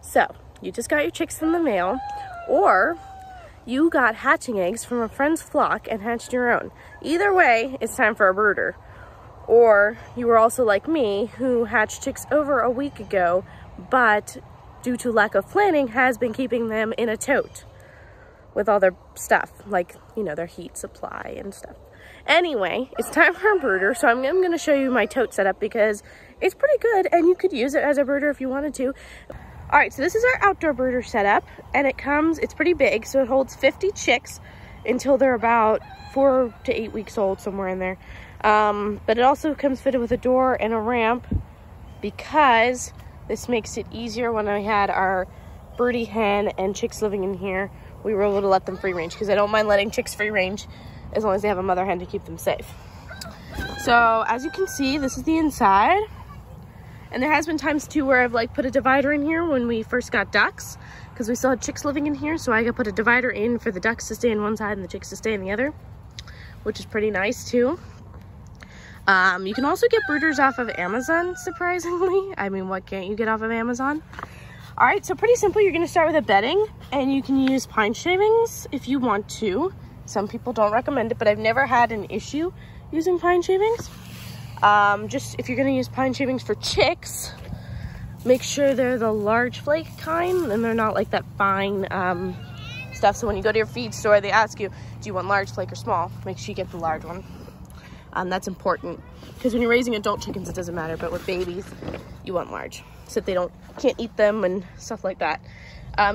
So you just got your chicks in the mail, or you got hatching eggs from a friend's flock and hatched your own. Either way, it's time for a brooder. Or you were also like me, who hatched chicks over a week ago, but due to lack of planning has been keeping them in a tote with all their stuff, like, you know, their heat supply and stuff. Anyway, it's time for a brooder, so I'm gonna show you my tote setup because it's pretty good and you could use it as a brooder if you wanted to. All right, so this is our outdoor brooder setup, and it's pretty big, so it holds 50 chicks until they're about 4 to 8 weeks old, somewhere in there. But it also comes fitted with a door and a ramp because this makes it easier. When I had our birdie hen and chicks living in here, we were able to let them free range because I don't mind letting chicks free range as long as they have a mother hen to keep them safe. So as you can see, this is the inside. And there has been times too where I've like put a divider in here when we first got ducks, because we still had chicks living in here, so I could put a divider in for the ducks to stay on one side and the chicks to stay on the other, which is pretty nice too. You can also get brooders off of Amazon, surprisingly. I mean, what can't you get off of Amazon? All right, so pretty simple. You're gonna start with a bedding, and you can use pine shavings if you want to. Some people don't recommend it, but I've never had an issue using pine shavings. Just if you're gonna use pine shavings for chicks, make sure they're the large flake kind and they're not like that fine stuff. So when you go to your feed store, they ask you, do you want large flake or small? Make sure you get the large one. That's important because when you're raising adult chickens, it doesn't matter, but with babies, you want large so that they can't eat them and stuff like that.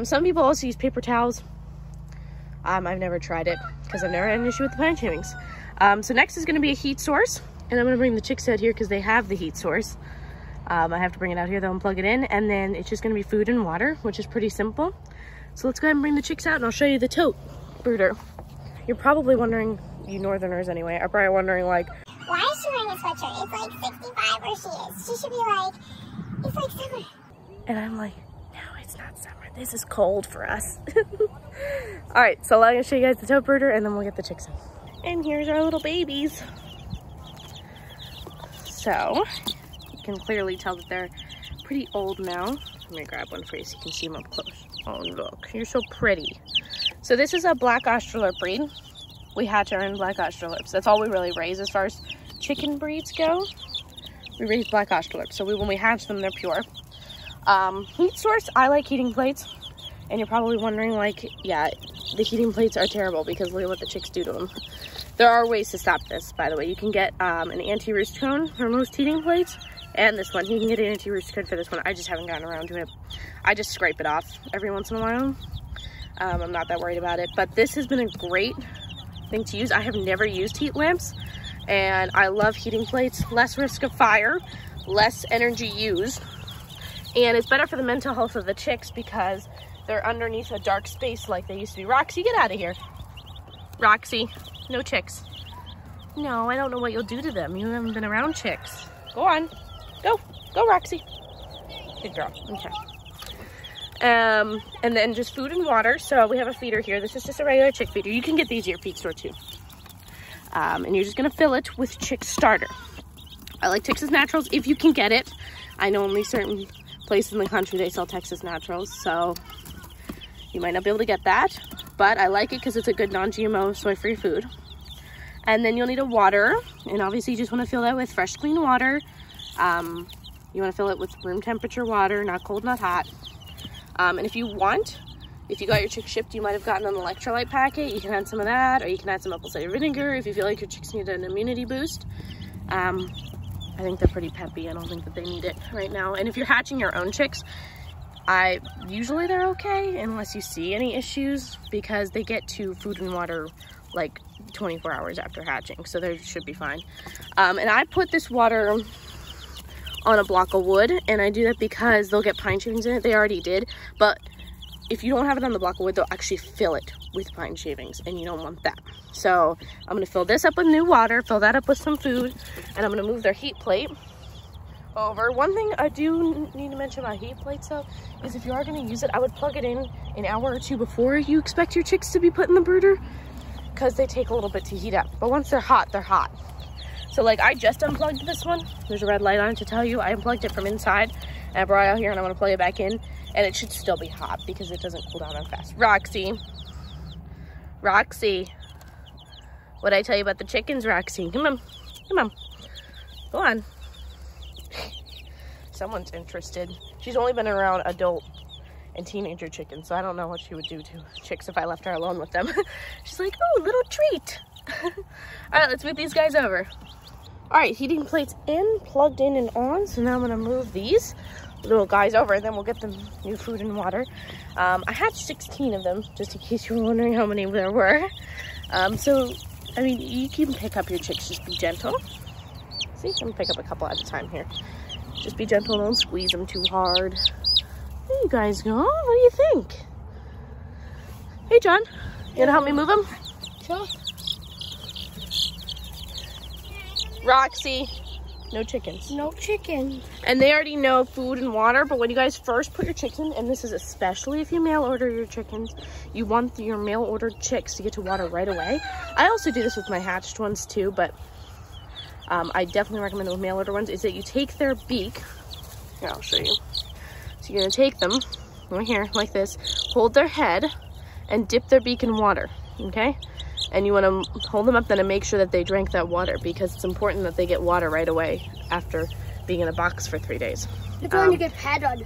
Some people also use paper towels. I've never tried it because I've never had an issue with the pine shavings. So next is gonna be a heat source. And I'm gonna bring the chicks out here because they have the heat source. I have to bring it out here though and plug it in, and then it's just gonna be food and water, which is pretty simple. So let's go ahead and bring the chicks out and I'll show you the tote brooder. You're probably wondering, you northerners anyway, are probably wondering like, why is she wearing a sweatshirt? It's like 65 where she is. She should be like, it's like summer. And I'm like, no, it's not summer. This is cold for us. All right, so I'm gonna show you guys the tote brooder and then we'll get the chicks in. And here's our little babies. So you can clearly tell that they're pretty old now. Let me grab one for you so you can see them up close. Oh, look, you're so pretty. So this is a black Australorp breed. We hatch our own black Australorps. That's all we really raise as far as chicken breeds go. We raise black Australorps. So when we hatch them, they're pure. Heat source, I like heating plates. And you're probably wondering like, yeah, the heating plates are terrible because look at what the chicks do to them. There are ways to stop this, by the way. You can get an anti-roost cone for most heating plates, and this one. You can get an anti-roost cone for this one. I just haven't gotten around to it. I just scrape it off every once in a while. I'm not that worried about it, but this has been a great thing to use. I have never used heat lamps, and I love heating plates. Less risk of fire, less energy used, and it's better for the mental health of the chicks because they're underneath a dark space like they used to be. Roxy, get out of here. Roxy. No chicks. No, I don't know what you'll do to them. You haven't been around chicks. Go on. Go. Go, Roxy. Good girl. Okay. And then just food and water. So we have a feeder here. This is just a regular chick feeder. You can get these at your feed store too. And you're just going to fill it with chick starter. I like Texas Naturals if you can get it. I know only certain places in the country they sell Texas Naturals. So you might not be able to get that. But I like it because it's a good non-GMO soy-free food. And then you'll need a water, and obviously you just want to fill that with fresh, clean water. You want to fill it with room temperature water, not cold, not hot. And if you got your chicks shipped, you might have gotten an electrolyte packet. You can add some of that, or you can add some apple cider vinegar if you feel like your chicks need an immunity boost. I think they're pretty peppy. I don't think that they need it right now. And if you're hatching your own chicks, usually they're okay unless you see any issues because they get to food and water like 24 hours after hatching, so they should be fine. And I put this water on a block of wood, and I do that because they'll get pine shavings in it. They already did, but if you don't have it on the block of wood, they'll actually fill it with pine shavings, and you don't want that. So I'm going to fill this up with new water, fill that up with some food, and I'm going to move their heat plate over. One thing I do need to mention about heat plates though is if you are going to use it, I would plug it in an hour or two before you expect your chicks to be put in the brooder because they take a little bit to heat up. But once they're hot, they're hot. So like I just unplugged this one. There's a red light on it to tell you I unplugged it from inside, And I brought it out here and I'm gonna plug it back in, and it should still be hot because it doesn't cool down that fast. Roxy. Roxy. What'd I tell you about the chickens, Roxy? Come on. Come on. Go on. Someone's interested. She's only been around adult and teenager chickens, so I don't know what she would do to chicks if I left her alone with them. She's like, oh, little treat. All right, let's move these guys over. All right, heating plates in, plugged in and on. So now I'm gonna move these little guys over, and then we'll get them new food and water. I had 16 of them, just in case you were wondering how many there were. So, I mean, you can pick up your chicks, just be gentle. See, I'm gonna pick up a couple at a time here. Just be gentle, don't squeeze them too hard. There you guys go. What do you think? Hey, John, you gonna help me move them? Sure. Roxy, no chickens. No chicken. And they already know food and water, but when you guys first put your chicks in, and this is especially if you mail order your chickens, you want your mail ordered chicks to get to water right away. I also do this with my hatched ones too, but I definitely recommend it with mail order ones, is that you take their beak. Here, I'll show you. So you're gonna take them right here like this, hold their head and dip their beak in water, okay? And you wanna hold them up then and make sure that they drank that water, because it's important that they get water right away after being in a box for 3 days. They're going to get feathered.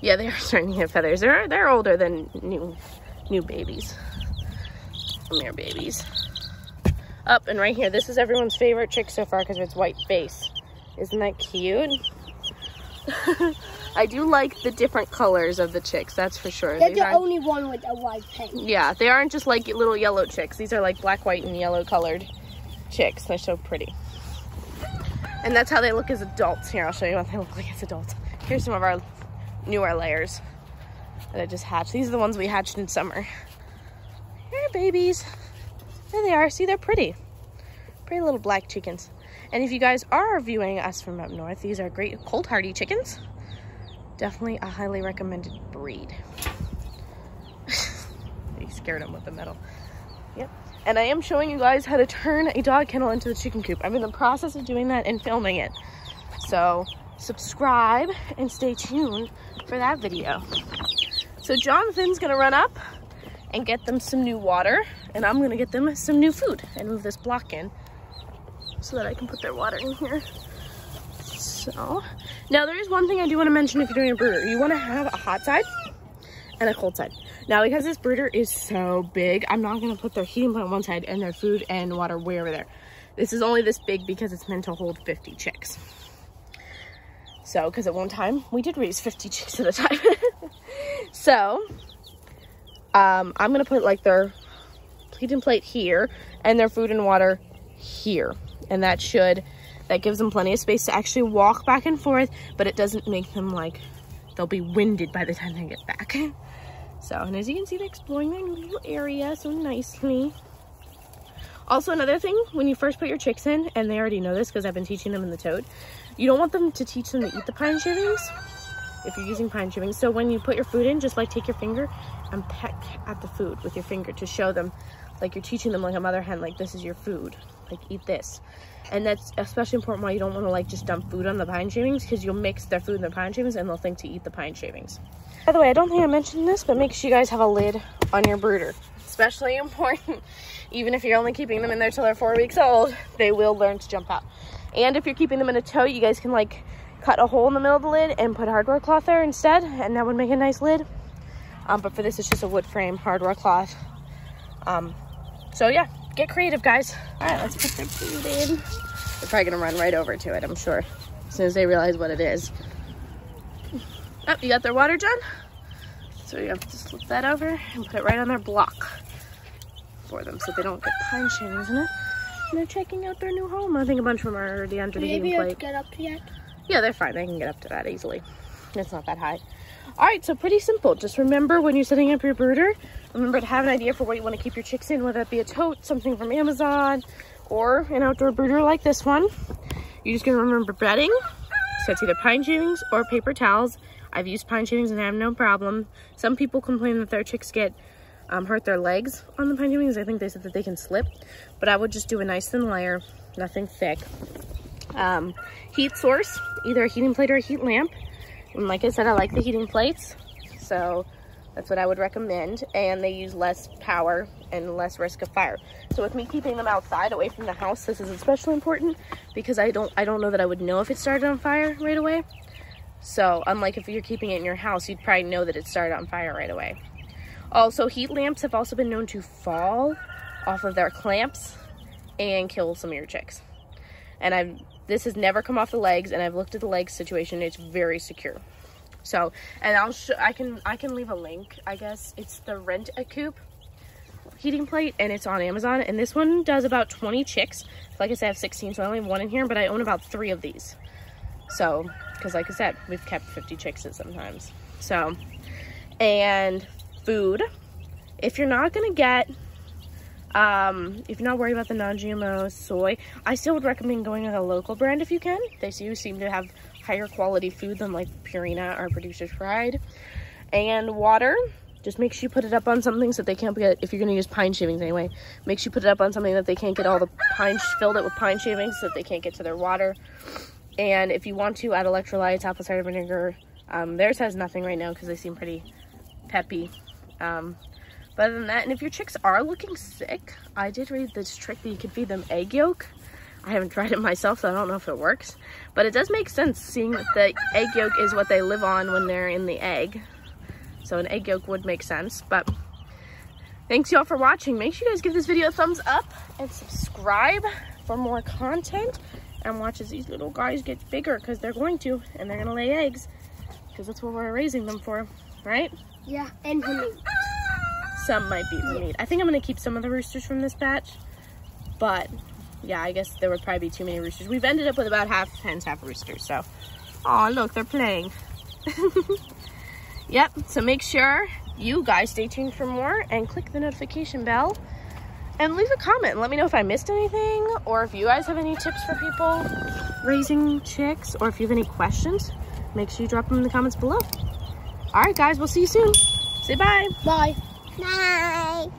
Yeah, they are starting to get feathers. They're older than new babies. Come here, babies. Up and right here, this is everyone's favorite chick so far because of its white face. Isn't that cute? I do like the different colors of the chicks, that's for sure. They're the only one with a white face. Yeah, they aren't just like little yellow chicks. These are like black, white, and yellow colored chicks. They're so pretty. And that's how they look as adults. Here, I'll show you what they look like as adults. Here's some of our newer layers that I just hatched. These are the ones we hatched in summer. Here, babies. There they are. See, they're pretty. Pretty little black chickens. And if you guys are viewing us from up north, these are great cold hardy chickens. Definitely a highly recommended breed. You scared them with the metal. Yep. And I am showing you guys how to turn a dog kennel into a chicken coop. I'm in the process of doing that and filming it. So subscribe and stay tuned for that video. So Jonathan's gonna run up and get them some new water, and I'm gonna get them some new food and move this block in so that I can put their water in here. So, now there is one thing I do want to mention if you're doing a brooder. You want to have a hot side and a cold side. Now, because this brooder is so big, I'm not going to put their heating plant on one side and their food and water way over there. This is only this big because it's meant to hold 50 chicks. So, because at one time, we did raise 50 chicks at a time. So, I'm going to put like their heating plate here and their food and water here. And that gives them plenty of space to actually walk back and forth, but it doesn't make them like, they'll be winded by the time they get back. So, and as you can see, they're exploring their little area so nicely. Also, another thing, when you first put your chicks in, and they already know this because I've been teaching them in the toad, you don't want them to teach them to eat the pine shavings if you're using pine shavings. So when you put your food in, just like take your finger and peck at the food with your finger to show them, like you're teaching them like a mother hen, like this is your food, like eat this. And that's especially important why you don't want to like just dump food on the pine shavings, because you'll mix their food and their pine shavings and they'll think to eat the pine shavings. By the way, I don't think I mentioned this, but make sure you guys have a lid on your brooder. Especially important. Even if you're only keeping them in there till they're 4 weeks old, they will learn to jump out. And if you're keeping them in a tote, you guys can like cut a hole in the middle of the lid and put hardware cloth there instead, and that would make a nice lid. But for this, it's just a wood frame hardware cloth. So yeah, get creative, guys. All right, let's put their food in. They're probably gonna run right over to it, I'm sure, as soon as they realize what it is. Oh, you got their water, John? So you have to slip that over and put it right on their block for them so they don't get pine shavings in it. And they're checking out their new home. I think a bunch of them are already under the heating plate. Get up to yet? Yeah, they're fine. They can get up to that easily. It's not that high. All right, so pretty simple. Just remember when you're setting up your brooder, remember to have an idea for what you want to keep your chicks in, whether it be a tote, something from Amazon, or an outdoor brooder like this one. You're just going to remember bedding. So it's either pine shavings or paper towels. I've used pine shavings and I have no problem. Some people complain that their chicks get hurt their legs on the pine shavings. I think they said that they can slip, but I would just do a nice thin layer, nothing thick. Heat source, either a heating plate or a heat lamp. And like I said, I like the heating plates, so that's what I would recommend. And they use less power and less risk of fire. So with me keeping them outside away from the house, this is especially important because I don't know that I would know if it started on fire right away. So unlike if you're keeping it in your house, you'd probably know that it started on fire right away. Also, heat lamps have also been known to fall off of their clamps and kill some of your chicks. And this has never come off the legs, and I've looked at the legs situation. It's very secure. So, and I can leave a link, I guess. It's the Rent a Coop heating plate, and it's on Amazon. And this one does about 20 chicks. Like I said, I have 16, so I only have one in here, but I own about 3 of these. So, because like I said, we've kept 50 chicks sometimes. So, and food. If you're not gonna get, if you're not worried about the non-GMO soy, I still would recommend going with a local brand if you can. They seem to have higher quality food than like Purina or Producer's Pride. And water, just make sure you put it up on something so that they can't get, if you're going to use pine shavings anyway, make sure you put it up on something that they can't get all the pine, filled it with pine shavings so that they can't get to their water. And if you want to add electrolytes, apple cider vinegar, theirs has nothing right now because they seem pretty peppy. But other than that, and if your chicks are looking sick, I did read this trick that you could feed them egg yolk. I haven't tried it myself, so I don't know if it works. But it does make sense, seeing that the egg yolk is what they live on when they're in the egg. So an egg yolk would make sense. But thanks y'all for watching. Make sure you guys give this video a thumbs up and subscribe for more content. And watch as these little guys get bigger, because they're going to. And they're going to lay eggs, because that's what we're raising them for, right? Yeah, and for meat. Some might be for meat. I think I'm going to keep some of the roosters from this batch. But yeah, I guess there would probably be too many roosters. We've ended up with about half hens, half roosters. So, oh look, they're playing. Yep, so make sure you guys stay tuned for more and click the notification bell and leave a comment and let me know if I missed anything, or if you guys have any tips for people raising chicks, or if you have any questions, make sure you drop them in the comments below. All right, guys, we'll see you soon. Say bye. Bye. Bye.